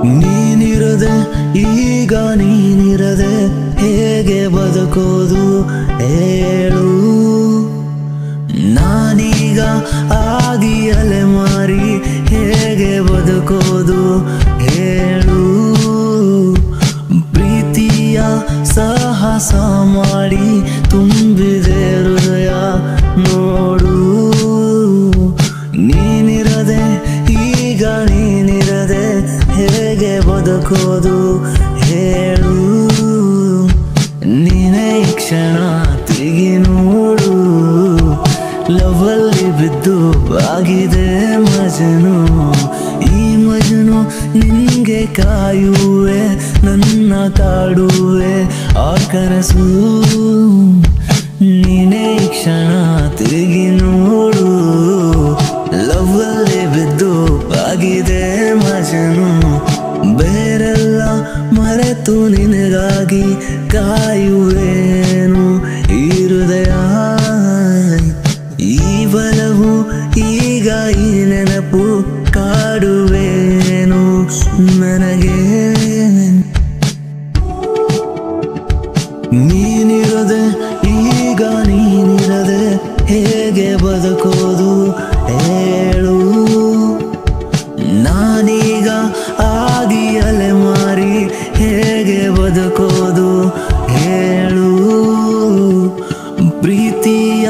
ನೀನಿರದೆ ಈಗ ನೀನಿರದೆ ಹೇಗೆ ಬದುಕೋದು ಹೇಳು. ನಾನೀಗ ಆಗಿ ಅಲೆಮಾರಿ ಹೇಗೆ ಬದುಕೋದು ಹೇಳು. ಪ್ರೀತಿಯ ಸಾಹಸ ಮಾಡಿ ತುಂಬಿದೆ ಹೃದಯ ನೋಡು. ನೀನಿರದೆ ಈಗ ನೀನಿರದೆ ಹೇಗೆ ಬದುಕೋದು ಹೇಳು. ನೀನೇ ಈ ಕ್ಷಣ ತಿರುಗಿ ನೋಡು. ಲವ್ವಲ್ಲಿ ಬಿದ್ದು ಆಗಿದೆ ಮಜನು. ಈ ಮಜನು ನಿನ್ಗೆ ಕಾಯುವೆ ನನ್ನ ಕಾಡುವೆ ಆ ಕನಸು. ನೀನೇ ಈ ಕ್ಷಣ ತಿರುಗಿ ನೋಡು. ಲವ್ವಲ್ಲಿ ಬಿದ್ದು ಆಗಿದೆ ಮಜನು. ಬೇರೆಲ್ಲ ಮರೆತು ನಿನಗಾಗಿ ಕಾಯುವೇನು ಈ ಹೃದಯ. ಈ ಬಲವು ಈಗ ಈ ನೆನಪು ಕಾಡುವೇನು ನನಗೆ. ನೀನಿರದೆ ಈಗ ನೀನಿರದೆ ಹೇಗೆ ಬದುಕೋದು ಹೇಳು. ನಾನೀಗ ಆಗಿ ಅಲೆಮಾರಿ ಹೇಗೆ ಬದುಕೋದು ಹೇಳು. ಪ್ರೀತಿಯ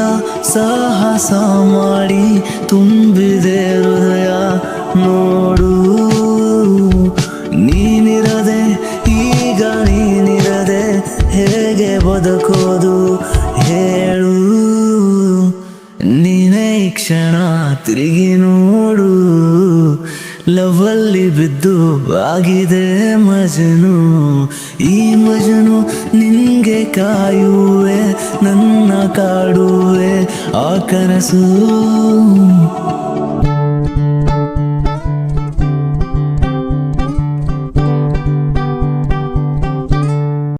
ಸಾಹಸ ಮಾಡಿ ತುಂಬಿದೆ ಹೃದಯ ನೋಡು. ನೀನಿರದೆ ಈಗ ನೀನಿರದೆ ಹೇಗೆ ಬದುಕೋದು ಹೇಳು. ನೀನೇ ಈ ಕ್ಷಣ ತಿರುಗಿ ನೋಡು. ಲವ್ವಲ್ಲಿ ಬಿದ್ದು ಆಗಿದೆ ಮಜನು. ಈ ಮಜನು ನಿನ್ಗೆ ಕಾಯುವೆ ನನ್ನ ಕಾಡುವೆ ಆ ಕನಸು.